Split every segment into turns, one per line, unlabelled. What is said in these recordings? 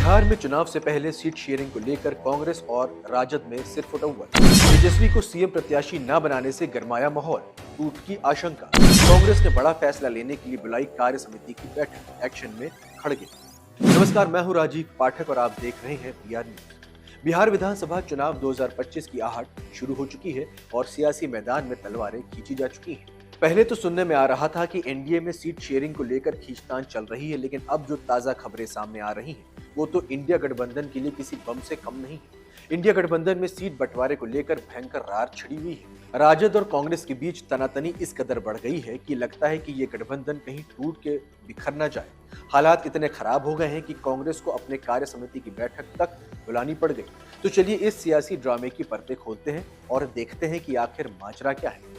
बिहार में चुनाव से पहले सीट शेयरिंग को लेकर कांग्रेस और राजद में सिर फुटौवल। तेजस्वी को सीएम प्रत्याशी न बनाने से गरमाया माहौल, टूट की आशंका। कांग्रेस ने बड़ा फैसला लेने के लिए बुलाई कार्य समिति की बैठक, एक्शन में खड़गे। नमस्कार, मैं हूं राजीव पाठक और आप देख रहे हैं बीआर न्यूज। बिहार विधानसभा चुनाव 2025 की आहट शुरू हो चुकी है और सियासी मैदान में तलवारें खींची जा चुकी हैं। पहले तो सुनने में आ रहा था कि एनडीए में सीट शेयरिंग को लेकर खींचतान चल रही है, लेकिन अब जो ताजा खबरें सामने आ रही हैं वो तो इंडिया गठबंधन के लिए किसी बम से कम नहीं है। इंडिया गठबंधन में सीट बंटवारे को लेकर भयंकर रार छिड़ी हुई है। राजद और कांग्रेस के बीच तनातनी इस कदर बढ़ गई है कि लगता है कि ये गठबंधन कहीं टूट के बिखर न जाए। हालात इतने खराब हो गए हैं कि कांग्रेस को अपने कार्य समिति की बैठक तक बुलानी पड़ गई। तो चलिए इस सियासी ड्रामे की परतें खोलते हैं और देखते हैं कि आखिर माजरा क्या है।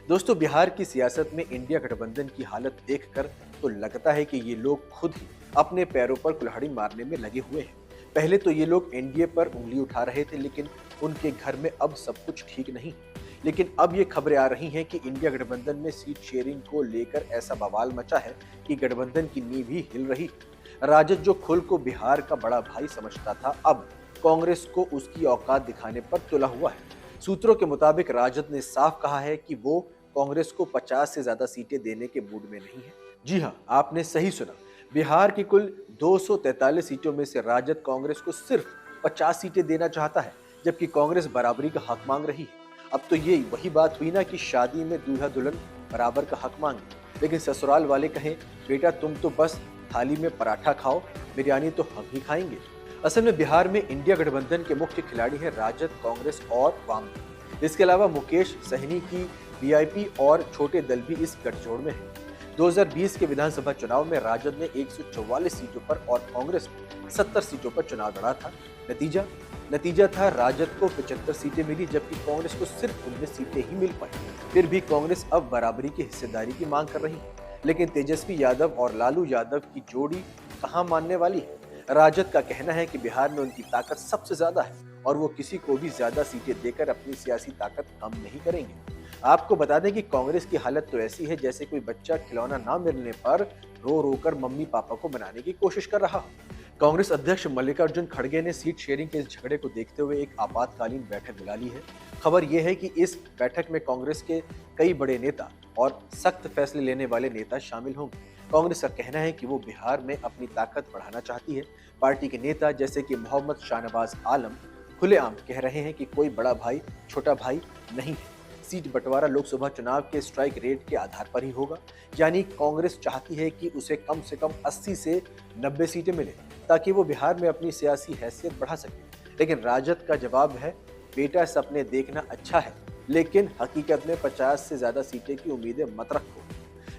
दोस्तों, बिहार की सियासत में इंडिया गठबंधन की हालत देखकर तो लगता है कि ये लोग खुद ही अपने पैरों पर कुल्हाड़ी मारने में लगे हुए हैं। पहले तो ये लोग एनडीए पर उंगली उठा रहे थे, लेकिन उनके घर में अब सब कुछ ठीक नहीं। लेकिन अब ये खबरें आ रही हैं कि इंडिया गठबंधन में सीट शेयरिंग को लेकर ऐसा बवाल मचा है कि गठबंधन की नींव ही हिल रही है। राजद जो खुद को बिहार का बड़ा भाई समझता था, अब कांग्रेस को उसकी औकात दिखाने पर तुला हुआ है। सूत्रों के मुताबिक राजद ने साफ कहा है कि वो कांग्रेस को 50 से ज्यादा सीटें देने के मूड में नहीं है। जी हां, आपने सही सुना। बिहार की कुल 243 सीटों में से राजद कांग्रेस को सिर्फ 50 सीटें देना चाहता है, जबकि कांग्रेस बराबरी का हक मांग रही है। अब तो ये वही बात हुई ना कि शादी में दूल्हा दुल्हन बराबर का हक मांगे, लेकिन ससुराल वाले कहें बेटा तुम तो बस थाली में पराठा खाओ, बिरयानी तो हम ही खाएंगे। असल में बिहार में इंडिया गठबंधन के मुख्य खिलाड़ी हैं राजद, कांग्रेस और वाम। इसके अलावा मुकेश सहनी की वीआईपी और छोटे दल भी इस गठजोड़ में हैं। 2020 के विधानसभा चुनाव में राजद ने 144 सीटों पर और कांग्रेस ने 70 सीटों पर चुनाव लड़ा था। नतीजा था राजद को 75 सीटें मिली, जबकि कांग्रेस को सिर्फ 19 सीटें ही मिल पाई। फिर भी कांग्रेस अब बराबरी की हिस्सेदारी की मांग कर रही है, लेकिन तेजस्वी यादव और लालू यादव की जोड़ी कहां मानने वाली है। राजद का कहना है कि बिहार में उनकी ताकत सबसे ज्यादा है और वो किसी को भी ज्यादा सीटें देकर अपनी सियासी ताकत कम नहीं करेंगे। आपको बता दें कि कांग्रेस की हालत तो ऐसी है जैसे कोई बच्चा खिलौना ना मिलने पर रो रो कर मम्मी पापा को मनाने की कोशिश कर रहा हो। कांग्रेस अध्यक्ष मल्लिकार्जुन खड़गे ने सीट शेयरिंग के इस झगड़े को देखते हुए एक आपातकालीन बैठक बुला ली है। खबर यह है कि इस बैठक में कांग्रेस के कई बड़े नेता और सख्त फैसले लेने वाले नेता शामिल होंगे। कांग्रेस का कहना है कि वो बिहार में अपनी ताकत बढ़ाना चाहती है। पार्टी के नेता जैसे कि मोहम्मद शाहनवाज आलम खुलेआम कह रहे हैं कि कोई बड़ा भाई छोटा भाई नहीं है। सीट बंटवारा लोकसभा चुनाव के स्ट्राइक रेट के आधार पर ही होगा, यानी कांग्रेस चाहती है कि उसे कम से कम 80 से 90 सीटें मिले ताकि वो बिहार में अपनी सियासी हैसियत बढ़ा सके। लेकिन राजद का जवाब है बेटा सपने देखना अच्छा है, लेकिन हकीकत में 50 से ज्यादा सीटें की उम्मीदें मत रखो।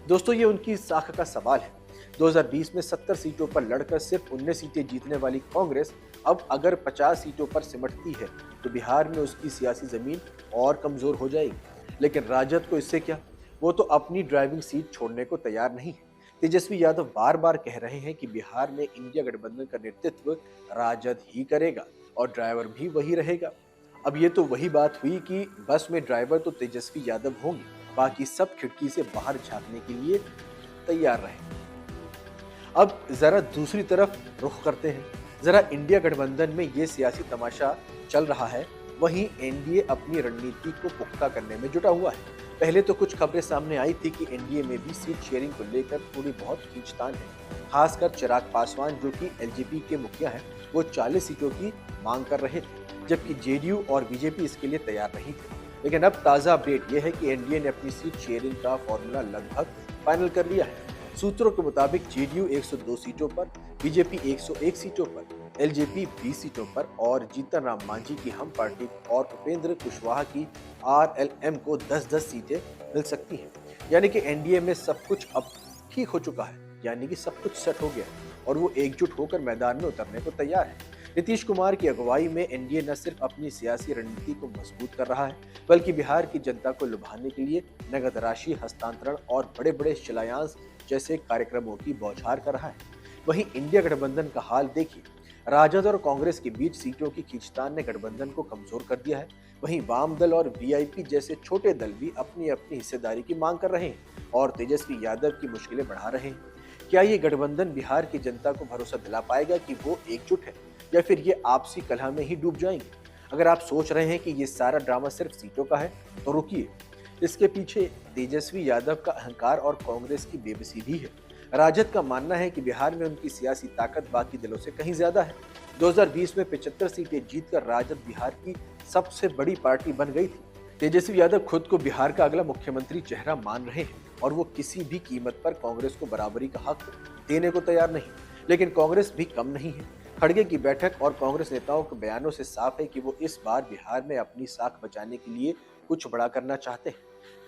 दोस्तों, ये उनकी साख का सवाल है। 2020 में 70 सीटों पर लड़कर सिर्फ 19 सीटें जीतने वाली कांग्रेस अब अगर 50 सीटों पर सिमटती है तो बिहार में उसकी सियासी जमीन और कमजोर हो जाएगी। लेकिन राजद को इससे क्या, वो तो अपनी ड्राइविंग सीट छोड़ने को तैयार नहीं है। तेजस्वी यादव बार बार कह रहे हैं कि बिहार में इंडिया गठबंधन का नेतृत्व राजद ही करेगा और ड्राइवर भी वही रहेगा। अब ये तो वही बात हुई कि बस में ड्राइवर तो तेजस्वी यादव होंगे, बाकी सब खिड़की से बाहर झांकने के लिए तैयार रहेंगे। अब जरा दूसरी तरफ रुख करते हैं। जरा इंडिया गठबंधन में ये सियासी तमाशा चल रहा है, वहीं एनडीए अपनी रणनीति को पुख्ता करने में जुटा हुआ है। पहले तो कुछ खबरें सामने आई थी कि एनडीए में भी सीट शेयरिंग को लेकर थोड़ी बहुत खींचतान है। खासकर चिराग पासवान जो कि एलजेपी के मुखिया हैं, वो 40 सीटों की मांग कर रहे थे, जबकि जेडीयू और बीजेपी इसके लिए तैयार नहीं थे। लेकिन अब ताजा अपडेट यह है कि एनडीए ने अपनी सीट शेयरिंग का फॉर्मूला लगभग फाइनल कर लिया है। सूत्रों के मुताबिक जेडीयू 102 सीटों पर, बीजेपी 101 सीटों पर, एलजेपी 20 सीटों पर और जीतन राम मांझी की हम पार्टी और उपेंद्र कुशवाहा की आरएलएम को 10-10 सीटें मिल सकती हैं। यानी कि एनडीए में सब कुछ अब ठीक हो चुका है, यानी कि सब कुछ सेट हो गया और वो एकजुट होकर मैदान में उतरने को तैयार है। नीतीश कुमार की अगुवाई में एनडीए न सिर्फ अपनी सियासी रणनीति को मजबूत कर रहा है, बल्कि बिहार की जनता को लुभाने के लिए नगद राशि हस्तांतरण और बड़े बड़े शिलान्यास जैसे कार्यक्रमों की बौछार कर रहा है। वहीं इंडिया गठबंधन का हाल देखिए। राजद और कांग्रेस के बीच सीटों की खींचतान ने गठबंधन को कमजोर कर दिया है। वहीं वाम दल और वीआईपी जैसे छोटे दल भी अपनी अपनी हिस्सेदारी की मांग कर रहे हैं और तेजस्वी यादव की मुश्किलें बढ़ा रहे हैं। क्या ये गठबंधन बिहार की जनता को भरोसा दिला पाएगा कि वो एकजुट है, या फिर ये आपसी कलह में ही डूब जाएंगे? अगर आप सोच रहे हैं कि ये सारा ड्रामा सिर्फ सीटों का है, तो रुकिए। इसके पीछे तेजस्वी यादव का अहंकार और कांग्रेस की बेबसी भी है। राजद का मानना है कि बिहार में उनकी सियासी ताकत बाकी दलों से कहीं ज्यादा है। 2020 में 75 सीटें जीतकर राजद बिहार की सबसे बड़ी पार्टी बन गई थी। तेजस्वी यादव खुद को बिहार का अगला मुख्यमंत्री चेहरा मान रहे हैं और वो किसी भी कीमत पर कांग्रेस को बराबरी का हक देने को तैयार नहीं। लेकिन कांग्रेस भी कम नहीं है। खड़गे की बैठक और कांग्रेस नेताओं के बयानों से साफ है कि वो इस बार बिहार में अपनी साख बचाने के लिए कुछ बड़ा करना चाहते हैं।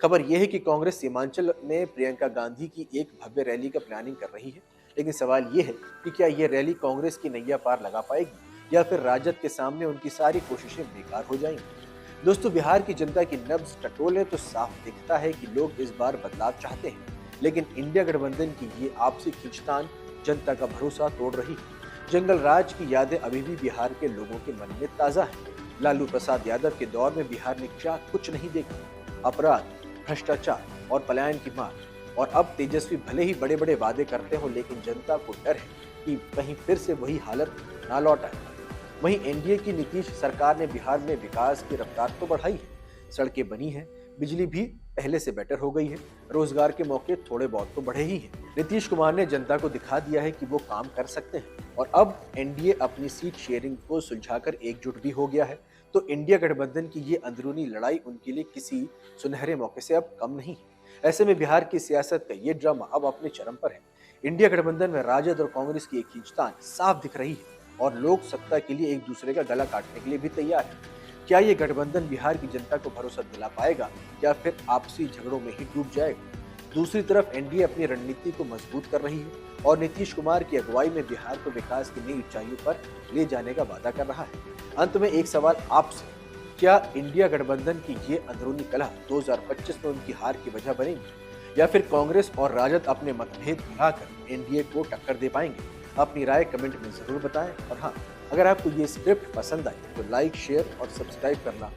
खबर यह है कि कांग्रेस सीमांचल में प्रियंका गांधी की एक भव्य रैली का प्लानिंग कर रही है। लेकिन सवाल ये है कि क्या ये रैली कांग्रेस की नैया पार लगा पाएगी, या फिर राजद के सामने उनकी सारी कोशिशें बेकार हो जाएंगी। दोस्तों, बिहार की जनता की नब्ज टटोले तो साफ दिखता है कि लोग इस बार बदलाव चाहते हैं। लेकिन इंडिया गठबंधन की ये आपसी खींचतान जनता का भरोसा तोड़ रही है। जंगल राज की यादें अभी भी बिहार के लोगों के मन में ताजा है। लालू प्रसाद यादव के दौर में बिहार ने क्या कुछ नहीं देखा, अपराध, भ्रष्टाचार और पलायन की मार। और अब तेजस्वी भले ही बड़े बड़े वादे करते हो, लेकिन जनता को डर है कि कहीं फिर से वही हालत ना लौट आए। वहीं एनडीए की नीतीश सरकार ने बिहार में विकास की रफ्तार तो बढ़ाई है, सड़कें बनी हैं, बिजली भी पहले से बेटर हो गई है, रोजगार के मौके थोड़े बहुत तो बढ़े ही हैं। नीतीश कुमार ने जनता को दिखा दिया है कि वो काम कर सकते हैं। और अब एनडीए अपनी सीट शेयरिंग को सुलझाकर एकजुट भी हो गया है। तो इंडिया गठबंधन की ये अंदरूनी लड़ाई उनके लिए किसी सुनहरे मौके से अब कम नहीं है। ऐसे में बिहार की सियासत का ये ड्रामा अब अपने चरम पर है। इंडिया गठबंधन में राजद और कांग्रेस की एक खींचतान साफ दिख रही है और लोग सत्ता के लिए एक दूसरे का गला काटने के लिए भी तैयार है। क्या ये गठबंधन बिहार की जनता को भरोसा दिला पाएगा, या फिर आपसी झगड़ों में ही डूब जाएगा? दूसरी तरफ एनडीए अपनी रणनीति को मजबूत कर रही है और नीतीश कुमार की अगुवाई में बिहार को विकास की नई ऊंचाइयों पर ले जाने का वादा कर रहा है। अंत में एक सवाल आपसे, क्या इंडिया गठबंधन की ये अंदरूनी कलह 2025 में उनकी हार की वजह बनेगी, या फिर कांग्रेस और राजद अपने मतभेद मिलाकर एनडीए को टक्कर दे पाएंगे? अपनी राय कमेंट में जरूर बताएं। और हाँ, अगर आपको ये स्क्रिप्ट पसंद आई तो लाइक, शेयर और सब्सक्राइब करना